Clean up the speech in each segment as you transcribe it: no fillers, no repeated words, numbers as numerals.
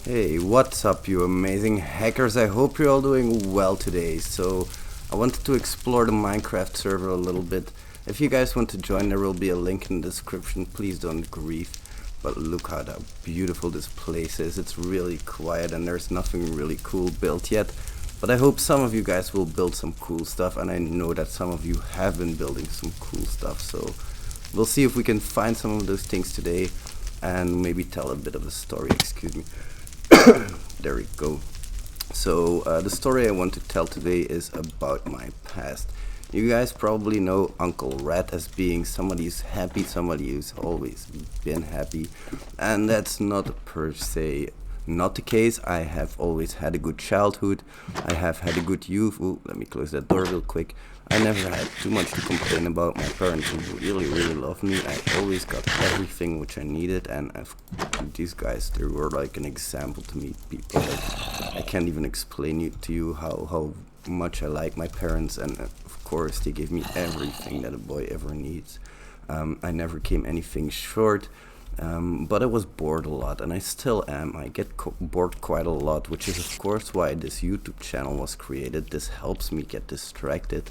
Hey, what's up, you amazing hackers? I hope you're all doing well today. So, I wanted to explore the Minecraft server a little bit. If you guys want to join, there will be a link in the description. Please don't grieve. But look how beautiful this place is. It's really quiet and there's nothing really cool built yet. But I hope some of you guys will build some cool stuff, and I know that some of you have been building some cool stuff. So, we'll see if we can find some of those things today and maybe tell a bit of a story. Excuse me. There we go. So the story I want to tell today is about my past. You guys probably know Uncle Rat as being somebody who's happy, somebody who's always been happy, and that's not per se not the case. I have always had a good childhood. I have had a good youth. Ooh, let me close that door real quick. I never had too much to complain about. My parents really loved me. I always got everything which I needed, and these guys, they were like an example to me. People, like, I can't even explain to you how much I like my parents, and of course they gave me everything that a boy ever needs. I never came anything short. But I was bored a lot, and I still am. I get bored quite a lot, which is of course why this YouTube channel was created. This helps me get distracted.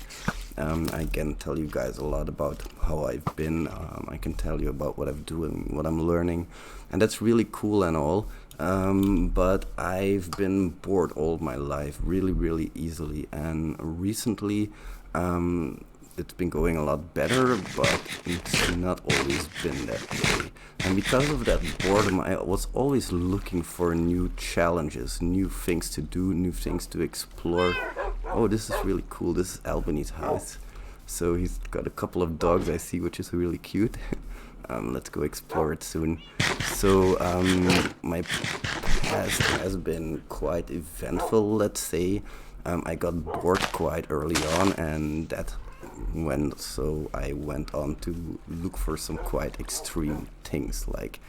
I can tell you guys a lot about how I've been. I can tell you about what I'm doing, what I'm learning, and that's really cool and all. But I've been bored all my life, really easily, and recently it's been going a lot better, but it's not always been that way. And because of that boredom, I was always looking for new challenges, new things to do, new things to explore. Oh, this is really cool. This is Albany's house. So he's got a couple of dogs I see, which is really cute. Let's go explore it soon. So my past has been quite eventful, let's say. I got bored quite early on, and that so I went on to look for some quite extreme things. Like,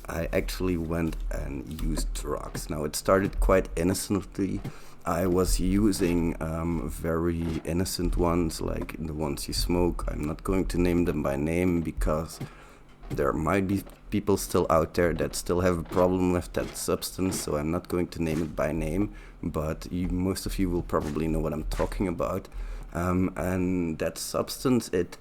I actually went and used drugs. Now, it started quite innocently. I was using very innocent ones, like the ones you smoke. I'm not going to name them by name because there might be people still out there that still have a problem with that substance, so I'm not going to name it by name, but most of you will probably know what I'm talking about. And that substance, it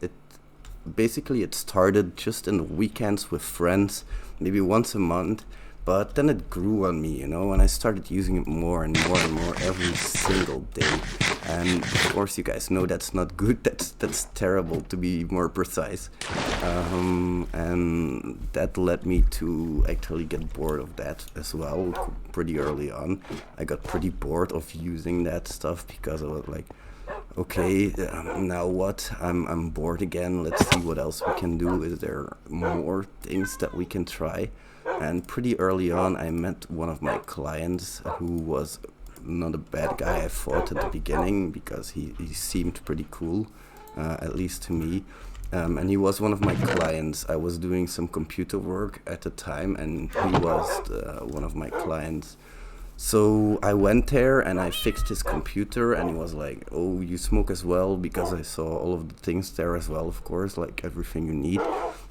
basically it started just in the weekends with friends, maybe once a month, but then it grew on me, and I started using it more and more every single day. And of course, you guys know that's not good. That's terrible, to be more precise. And that led me to actually get bored of that as well. Pretty early on, I got pretty bored of using that stuff because I was like, okay, now what? I'm bored again. Let's see what else we can do. Is there more things that we can try? And pretty early on, I met one of my clients who was not a bad guy. I thought at the beginning because he seemed pretty cool, at least to me. And he was one of my clients. I was doing some computer work at the time, and he was one of my clients. So I went there and I fixed his computer, and he was like, "Oh, you smoke as well?" Because I saw all of the things there as well, of course, like everything you need.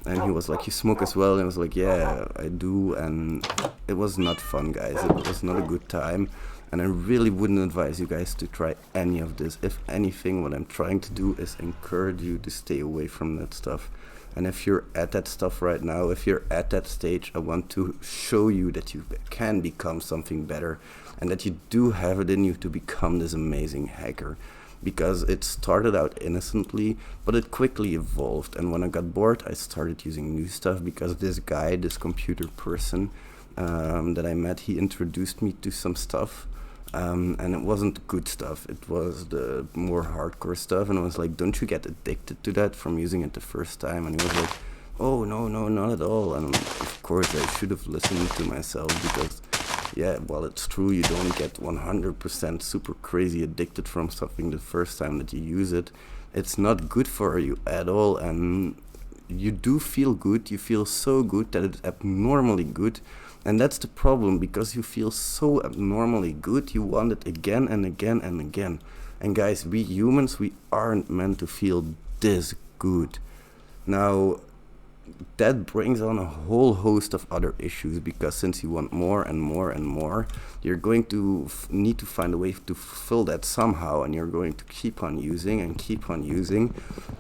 And he was like, "You smoke as well?" And I was like, "Yeah, I do." And it was not fun, guys. It was not a good time. And I really wouldn't advise you guys to try any of this. If anything, what I'm trying to do is encourage you to stay away from that stuff. And if you're at that stuff right now, if you're at that stage, I want to show you that you can become something better and that you do have it in you to become this amazing hacker. Because it started out innocently, but it quickly evolved. And when I got bored, I started using new stuff because this guy, this computer person that I met, he introduced me to some stuff. And it wasn't good stuff. It was the more hardcore stuff, and I was like, "Don't you get addicted to that from using it the first time?" And he was like, "Oh, no, not at all." And of course I should have listened to myself, because yeah, well, it's true, you don't get 100% super crazy addicted from something the first time that you use it. It's not good for you at all, and you do feel good. You feel so good that it's abnormally good. And that's the problem, because you feel so abnormally good, you want it again and again and again. And guys, we humans, we aren't meant to feel this good. Now, that brings on a whole host of other issues, because since you want more and more and more, you're going to need to find a way to fill that somehow, and you're going to keep on using and keep on using.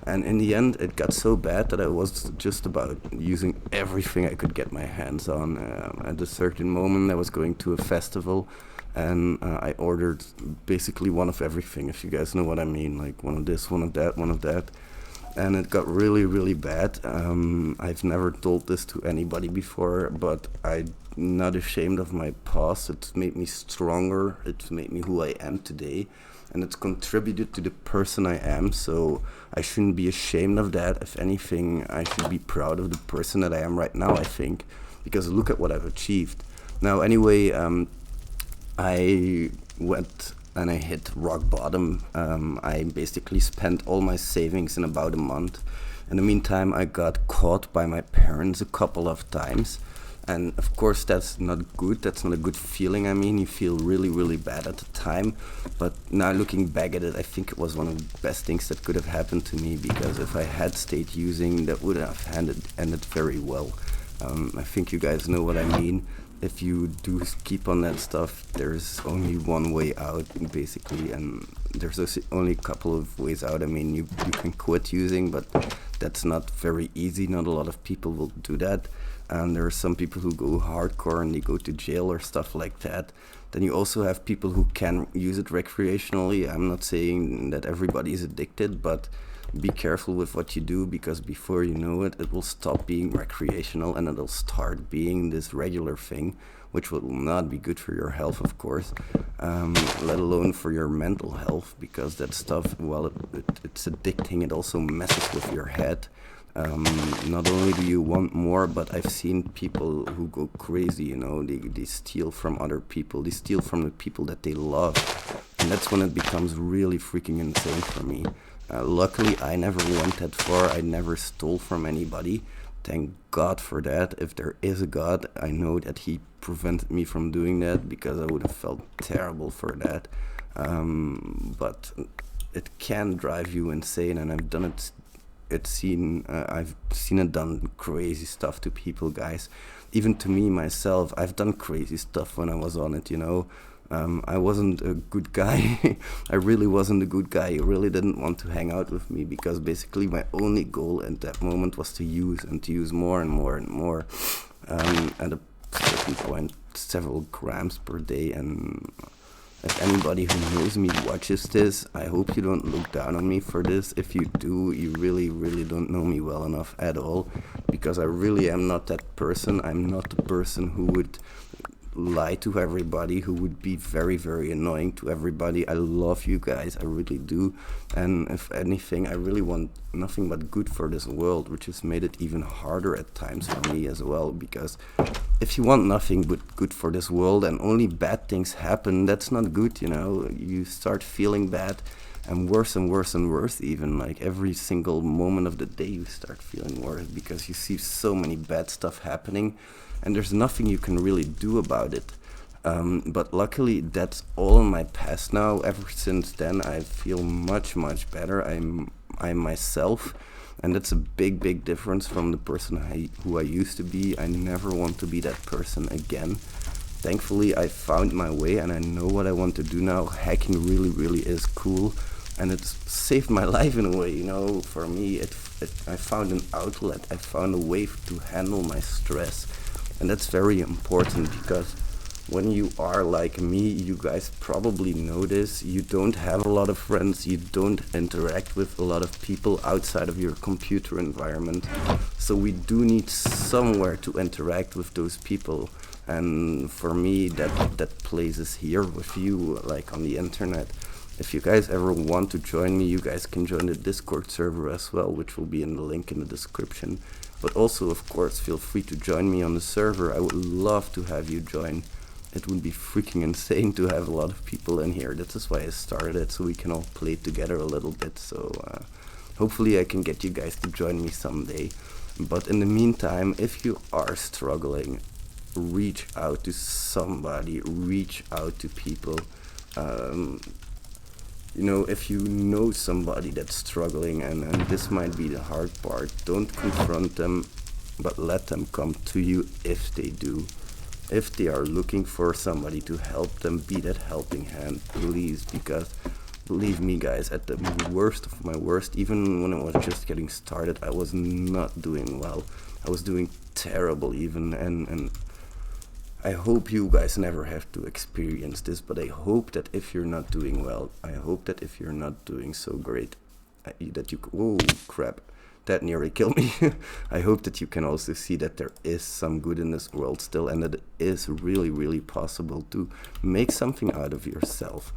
And in the end, it got so bad that I was just about using everything I could get my hands on. At a certain moment, I was going to a festival, and I ordered basically one of everything, if you guys know what I mean, like one of this, one of that, one of that. And it got really, really bad. I've never told this to anybody before, but I'm not ashamed of my past. It's made me stronger. It's made me who I am today, and it's contributed to the person I am. So I shouldn't be ashamed of that. If anything, I should be proud of the person that I am right now, I think, because look at what I've achieved. Now, anyway, I went and I hit rock bottom. I basically spent all my savings in about a month. In the meantime, I got caught by my parents a couple of times. And of course, that's not good. That's not a good feeling. I mean, you feel really, really bad at the time. But now looking back at it, I think it was one of the best things that could have happened to me, because if I had stayed using, that would have ended very well. I think you guys know what I mean. If you do keep on that stuff, there's only one way out, basically, and there's only a couple of ways out. I mean, you can quit using, but that's not very easy. Not a lot of people will do that, and there are some people who go hardcore and they go to jail or stuff like that. Then you also have people who can use it recreationally. I'm not saying that everybody is addicted, but be careful with what you do, because before you know it, it will stop being recreational and it'll start being this regular thing, which will not be good for your health, of course, let alone for your mental health, because that stuff, well, it's addicting. It also messes with your head. Not only do you want more, but I've seen people who go crazy, you know, they steal from other people, they steal from the people that they love, and that's when it becomes really freaking insane for me. Luckily, I never went that far. I never stole from anybody. Thank God for that. If there is a God, I know that He prevented me from doing that, because I would have felt terrible for that. But it can drive you insane, and I've done it. I've seen it done crazy stuff to people, guys. Even to me myself, I've done crazy stuff when I was on it, you know. I wasn't a good guy. I really wasn't a good guy. He really didn't want to hang out with me, because basically my only goal at that moment was to use more and more and more. At a certain point, several grams per day. And if anybody who knows me watches this, I hope you don't look down on me for this. If you do, you really, really don't know me well enough at all, because I really am not that person. I'm not the person who would lie to everybody, who would be very, very annoying to everybody. I love you guys, I really do, and if anything, I really want nothing but good for this world, which has made it even harder at times for me as well, because if you want nothing but good for this world and only bad things happen, that's not good, you know. You start feeling bad, and worse and worse and worse, even like every single moment of the day you start feeling worse, because you see so many bad stuff happening, and there's nothing you can really do about it. But luckily, that's all in my past now. Ever since then, I feel much, much better. I'm myself, and that's a big, big difference from the person who I used to be. I never want to be that person again. Thankfully, I found my way, and I know what I want to do now. Hacking really, really is cool, and it's saved my life in a way, you know. For me, I found an outlet. I found a way to handle my stress. And that's very important, because when you are like me, you guys probably know this, you don't have a lot of friends, you don't interact with a lot of people outside of your computer environment. So we do need somewhere to interact with those people. And for me, that place is here with you, like on the internet. If you guys ever want to join me, you guys can join the Discord server as well, which will be in the link in the description. But also, of course, feel free to join me on the server. I would love to have you join. It would be freaking insane to have a lot of people in here. That is why I started it, so we can all play together a little bit. So hopefully I can get you guys to join me someday. But in the meantime, if you are struggling, reach out to somebody, reach out to people. You know, if you know somebody that's struggling, and this might be the hard part, don't confront them, but let them come to you if they do. If they are looking for somebody to help them, be that helping hand, please, because believe me guys, at the worst of my worst, even when I was just getting started, I was not doing well. I was doing terrible even, and I hope you guys never have to experience this, but I hope that if you're not doing well, I hope that if you're not doing so great, that you, oh crap, that nearly killed me. I hope that you can also see that there is some good in this world still, and that it is really, really possible to make something out of yourself.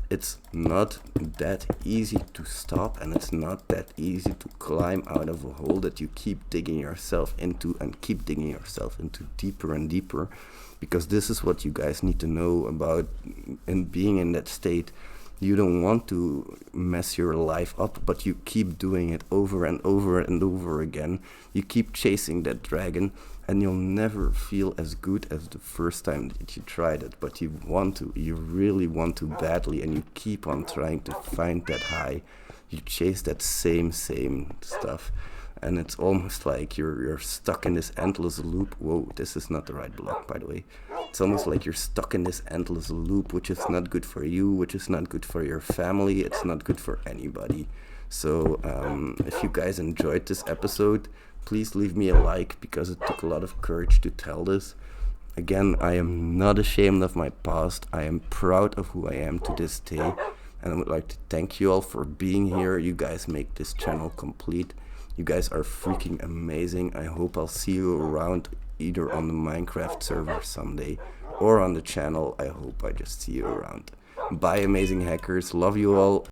It's not that easy to stop, and it's not that easy to climb out of a hole that you keep digging yourself into and keep digging yourself into deeper and deeper, because this is what you guys need to know about in being in that state. You don't want to mess your life up, but you keep doing it over and over and over again. You keep chasing that dragon, and you'll never feel as good as the first time that you tried it, but you want to, you really want to badly, and you keep on trying to find that high. You chase that same stuff, and it's almost like you're stuck in this endless loop. Whoa, this is not the right block, by the way. It's almost like you're stuck in this endless loop, which is not good for you, which is not good for your family, it's not good for anybody. So if you guys enjoyed this episode, please leave me a like, because it took a lot of courage to tell this. Again, I am not ashamed of my past. I am proud of who I am to this day, and I would like to thank you all for being here. You guys make this channel complete. You guys are freaking amazing. I hope I'll see you around, either on the Minecraft server someday or on the channel. I hope I just see you around. Bye, amazing hackers. Love you all.